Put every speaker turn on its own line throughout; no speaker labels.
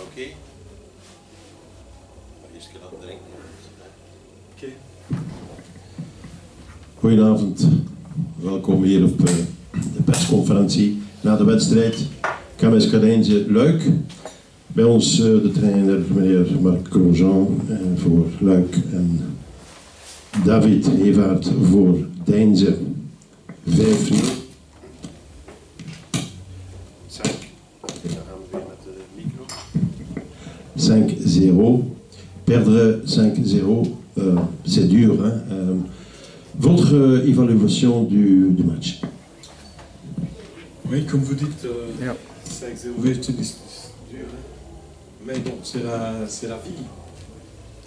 Oké. Eerst keer dat drinken. Oké.
Goedenavond, welkom hier op de persconferentie na de wedstrijd KMS Kadijnse Luik. Bij ons de trainer meneer Marc Grosjean voor Luik en David Hevaert voor Deinze. 5-0.
5. Dan gaan we weer met de micro.
5-0. Perdre 5-0, c'est dur. Hein? Votre évaluation du match?
Oui, comme vous dites, 5-0, oui, c'est dur. Hein? Mais bon, c'est la vie.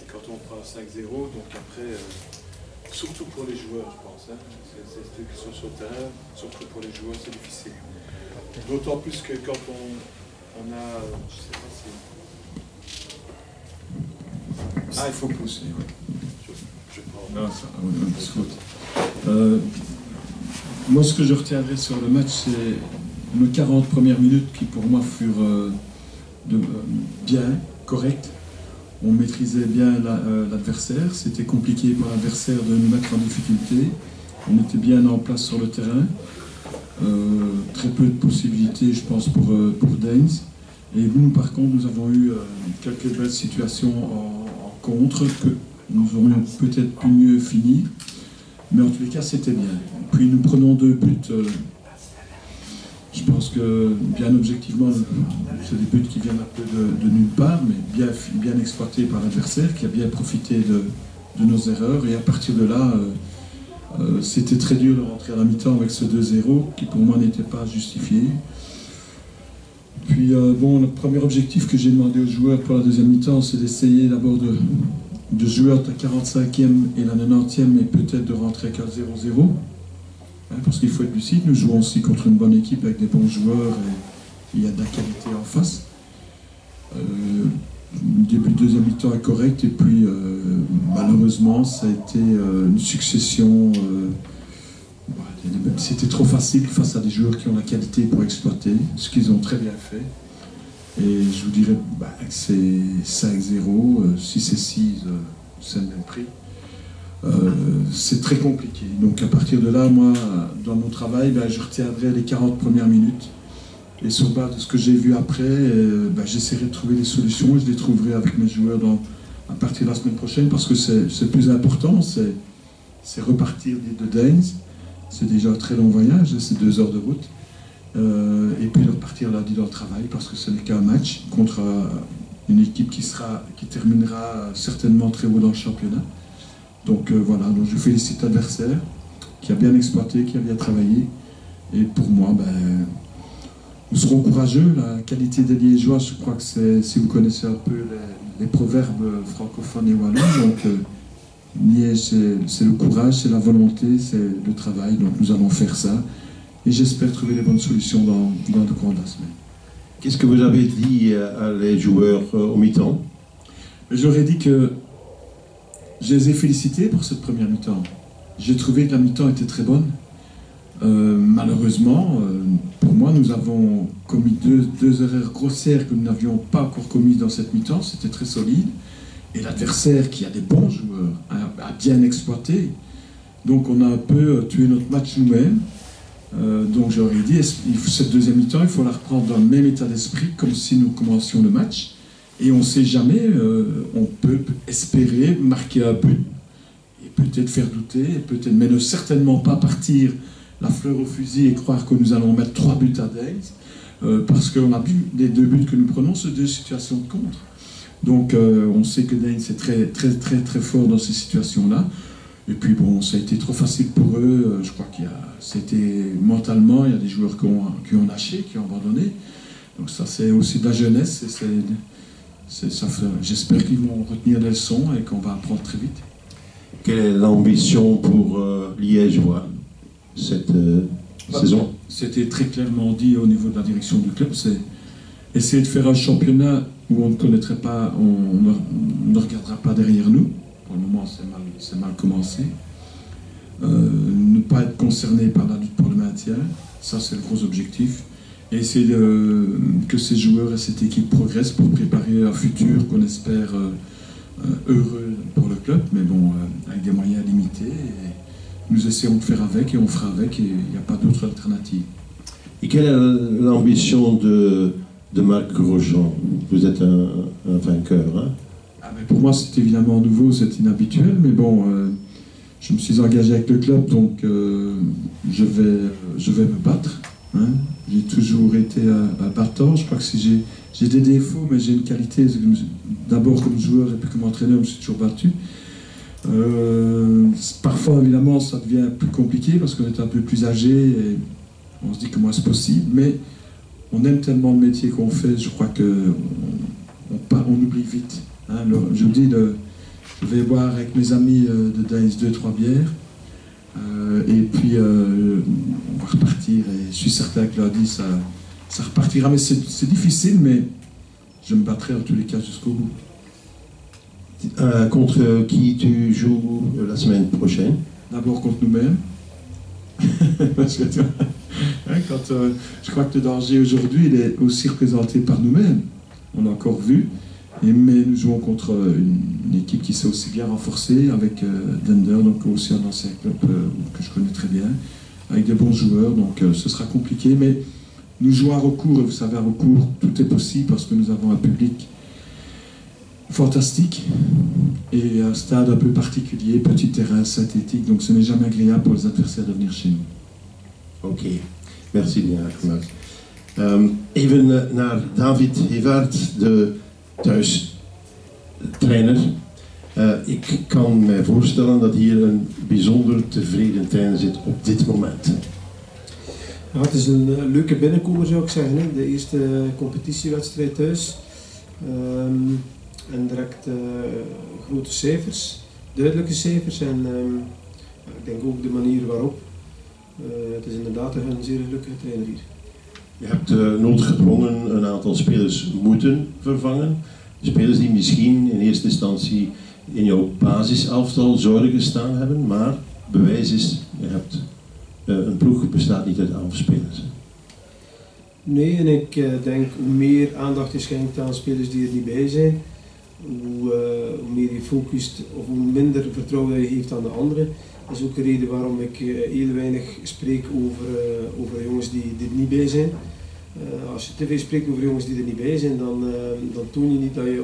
Et quand on prend 5-0, donc après, surtout pour les joueurs, je pense, hein, c'est ceux qui sont sur le terrain, surtout pour les joueurs, c'est difficile. D'autant plus que quand on a, je sais pas si... Ah, il faut pousser, oui. Je prends. Non, ça, moi, ce que je retiendrai sur le match, c'est nos 40 premières minutes qui, pour moi, furent bien, correctes. On maîtrisait bien l'adversaire. C'était compliqué pour l'adversaire de nous mettre en difficulté. On était bien en place sur le terrain. Très peu de possibilités, je pense, pour Deinze. Et nous, par contre, nous avons eu quelques belles situations en contre que nous aurions peut-être pu mieux finir. Mais en tous les cas, c'était bien. Puis nous prenons 2 buts. Je pense que, bien objectivement, c'est des buts qui viennent un peu de nulle part, mais bien exploités par l'adversaire, qui a bien profité de nos erreurs. Et à partir de là, c'était très dur de rentrer à la mi-temps avec ce 2-0, qui pour moi n'était pas justifié. Puis, bon, le premier objectif que j'ai demandé aux joueurs pour la deuxième mi-temps, c'est d'essayer d'abord de jouer entre la 45e et la 90e et peut-être de rentrer qu'à 0-0. Hein, parce qu'il faut être lucide, nous jouons aussi contre une bonne équipe avec des bons joueurs et il y a de la qualité en face. Le début de deuxième mi-temps est correct et puis malheureusement ça a été une succession. C'était trop facile face à des joueurs qui ont la qualité pour exploiter, ce qu'ils ont très bien fait. Et je vous dirais que c'est 5-0, si c'est 6, c'est le même prix. C'est très compliqué. Donc à partir de là, moi, dans mon travail, je retiendrai les 40 premières minutes. Et sur base de ce que j'ai vu après, j'essaierai de trouver des solutions et je les trouverai avec mes joueurs à partir de la semaine prochaine parce que c'est le plus important, c'est repartir de Deinze. C'est déjà un très long voyage, c'est 2 heures de route. Et puis de repartir lundi dans le travail parce que ce n'est qu'un match contre une équipe qui terminera certainement très haut dans le championnat. Donc voilà, donc je félicite l'adversaire qui a bien exploité, qui a bien travaillé. Et pour moi, nous serons courageux. La qualité des Liégeois, je crois que c'est, si vous connaissez un peu les proverbes francophones et wallons, donc Liège, c'est le courage, c'est la volonté, c'est le travail. Donc nous allons faire ça. Et j'espère trouver les bonnes solutions dans le cours de la semaine.
Qu'est-ce que vous avez dit à les joueurs au mi-temps?
J'aurais dit que je les ai félicités pour cette première mi-temps. J'ai trouvé que la mi-temps était très bonne. Malheureusement, pour moi, nous avons commis deux erreurs grossières que nous n'avions pas encore commises dans cette mi-temps. C'était très solide. Et l'adversaire, qui a des bons joueurs, a bien exploité. Donc on a un peu tué notre match nous-mêmes. Donc j'aurais dit, cette deuxième mi-temps, il faut la reprendre dans le même état d'esprit, comme si nous commencions le match. Et on ne sait jamais, on peut espérer marquer un but, et peut-être faire douter, mais ne certainement pas partir la fleur au fusil et croire que nous allons mettre 3 buts à Deinze, parce qu'on a vu les 2 buts que nous prenons, c'est 2 situations de contre. Donc on sait que Deinze est très, très, très, très fort dans ces situations-là. Et puis bon, ça a été trop facile pour eux. Je crois c'était mentalement, il y a des joueurs qui ont lâché, qui ont abandonné. Donc ça, c'est aussi de la jeunesse. J'espère qu'ils vont retenir les leçons et qu'on va apprendre très vite.
Quelle est l'ambition pour Liégeois cette saison?
C'était très clairement dit au niveau de la direction du club. C'est essayer de faire un championnat où on ne connaîtrait pas, on ne regardera pas derrière nous. Pour le moment, c'est mal commencé. ne pas être concerné par la lutte pour le maintien, ça c'est le gros objectif, et essayer que ces joueurs et cette équipe progressent pour préparer un futur qu'on espère heureux pour le club, mais bon, avec des moyens limités, et nous essayons de faire avec, et on fera avec, et il n'y a pas d'autre alternative.
Et quelle est l'ambition de Marc Grosjean? Vous êtes un vainqueur, hein?
Ah, mais pour moi, c'est évidemment nouveau, c'est inhabituel, mais bon, je me suis engagé avec le club, donc je vais me battre. Hein. J'ai toujours été un battant. Je crois que si j'ai des défauts, mais j'ai une qualité. D'abord comme joueur et puis comme entraîneur, je me suis toujours battu. Parfois, évidemment, ça devient plus compliqué parce qu'on est un peu plus âgé et on se dit comment c'est possible, mais on aime tellement le métier qu'on fait, je crois qu'on oublie vite. Hein. Je me dis, je vais boire avec mes amis de Deinze 2-3 bières, et puis on va repartir, et je suis certain que lundi ça repartira, mais c'est difficile, mais je me battrai en tous les cas jusqu'au bout.
Contre qui tu joues la semaine prochaine?
D'abord contre nous-mêmes. Parce que je crois que le danger aujourd'hui, il est aussi représenté par nous-mêmes. On l'a encore vu. Mais nous jouons contre une équipe qui s'est aussi bien renforcée, avec Dender, donc aussi un ancien club que je connais très bien, avec des bons joueurs, donc ce sera compliqué. Mais nous jouons à recours, et vous savez, à recours, tout est possible parce que nous avons un public fantastique et un stade un peu particulier, petit terrain synthétique, donc ce n'est jamais agréable pour les adversaires de venir chez nous.
Oké, merci bien, Marc. Even naar David Hevaert, de thuistrainer. Ik kan mij voorstellen dat hier een bijzonder tevreden trainer zit op dit moment.
Ja, het is een leuke binnenkomer, zou ik zeggen. Hè. De eerste competitiewedstrijd thuis. En direct grote cijfers, duidelijke cijfers. En ik denk ook de manier waarop. Het is inderdaad een zeer gelukkige trainer hier.
Je hebt noodgedwongen een aantal spelers moeten vervangen. Spelers die misschien in eerste instantie in jouw basiselftal zouden gestaan hebben, maar bewijs is, je hebt een ploeg bestaat niet uit 11 spelers.
Nee, en ik denk hoe meer aandacht je schenkt aan spelers die er niet bij zijn, hoe meer je focust of hoe minder vertrouwen je geeft aan de anderen. Dat is ook een reden waarom ik heel weinig spreek over jongens die er niet bij zijn. Als je te veel spreekt over jongens die er niet bij zijn, dan toon je niet dat je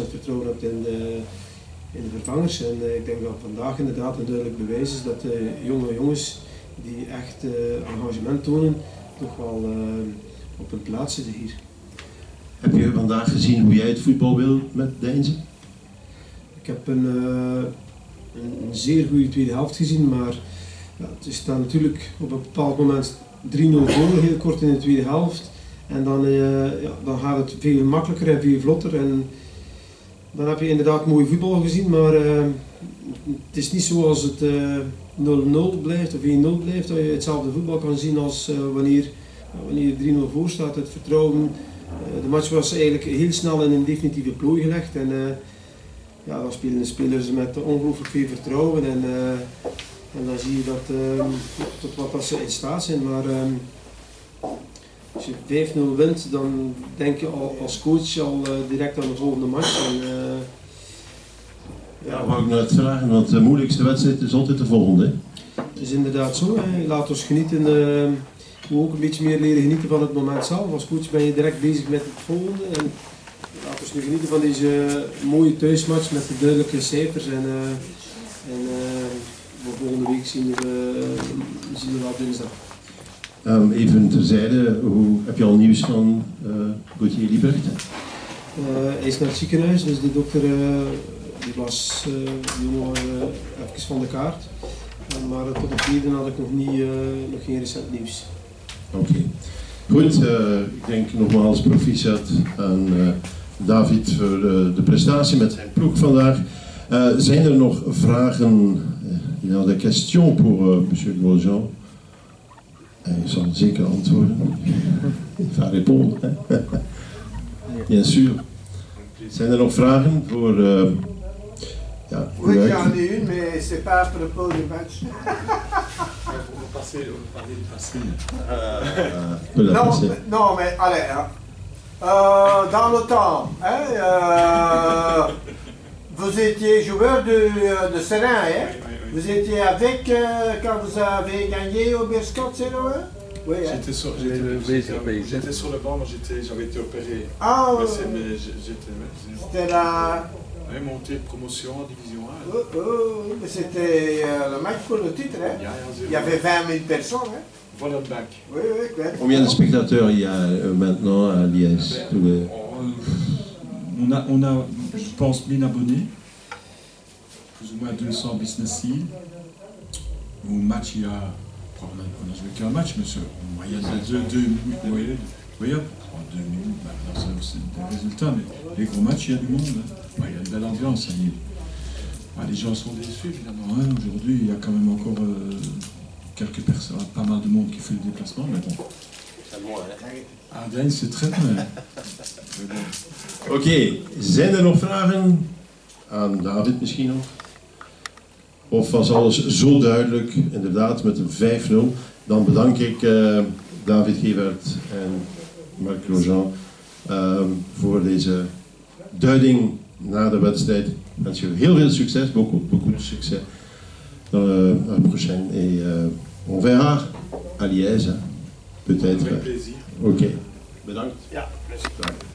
100% vertrouwen hebt in de vervangers. En ik denk dat vandaag inderdaad een duidelijk bewijs is dat jonge jongens die echt engagement tonen, toch wel op hun plaats zitten hier.
Heb je vandaag gezien hoe jij het voetbal wil met Deinze?
Ik heb een zeer goede tweede helft gezien, maar ja, het staat natuurlijk op een bepaald moment 3-0 voor, heel kort in de tweede helft. En dan gaat het veel makkelijker en veel vlotter. En dan heb je inderdaad mooi voetbal gezien, maar het is niet zoals het 0-0 blijft of 1-0 blijft, dat je hetzelfde voetbal kan zien als wanneer je 3-0 voor staat. Het vertrouwen, de match was eigenlijk heel snel in een definitieve plooi gelegd. En ja, dan spelen de spelers met ongelooflijk veel vertrouwen. En dan zie je tot wat ze in staat zijn. Maar als je 5-0 wint, dan denk je als coach al direct aan de volgende match. En,
ja, wou ik net vragen, want de moeilijkste wedstrijd is altijd de volgende.
Het is inderdaad zo. Hè. Laat ons genieten. We ook een beetje meer leren genieten van het moment zelf. Als coach ben je direct bezig met het volgende. En laten we nu genieten van deze mooie thuismatch met de duidelijke cijfers. En voor volgende week zien we wel dinsdag.
Even terzijde, heb je al nieuws van Gauthier Liebrecht?
Hij is naar het ziekenhuis, dus de dokter die was even van de kaart. Maar tot op heden had ik nog geen recent nieuws.
Oké. Goed, ik denk nogmaals proficiat aan David voor de prestatie met zijn ploeg vandaag. Zijn er nog vragen? Il y a des questions pour monsieur Grosjean. Hij zal zeker antwoorden. Il va répondre. Bien sûr. Zijn er nog vragen voor Ja,
Oui,
Luik.
j'en ai une, mais c'est pas à propos du match.
On va parler du passé.
Peut la
Non,
passer.
non, mais allez, hein. Dans le temps, hein, vous étiez joueur de Serein, hein? Vous étiez avec quand vous avez gagné au Beerscot 0-1? Oui, hein?
J'étais sur le banc, moi j'avais été opéré.
Ah,
Mais j'étais
c'était la...
monté de promotion en division 1.
Mais c'était le match pour le titre, hein? Il y avait 20 000 personnes, hein?
Vollenbank.
Oui, oui, clair.
Combien de spectateurs il y a maintenant à Liège? Tous les-
On a, je pense, 1000 abonnés, plus ou moins 200 business seals. Au match, il y a, on a joué qu'un match, mais en moyenne de 2 minutes, oui, en 2 minutes, maintenant c'est des résultats, mais les gros matchs, il y a du monde, hein. Ouais, il y a une belle ambiance. Les gens sont déçus, évidemment, hein. Aujourd'hui, il y a quand même encore quelques personnes, pas mal de monde qui fait le déplacement, mais bon. Ardennes, c'est très loin.
Oké, zijn er nog vragen aan David misschien nog? Of was alles zo duidelijk, inderdaad met een 5-0? Dan bedank ik David Gevaert en Marc Grosjean voor deze duiding na de wedstrijd. Ik wens je heel veel succes, beaucoup de succes dans la prochaine. Et on verra à Liège, hein, peut-être.
Avec plaisir.
Oké, bedankt.
Ja,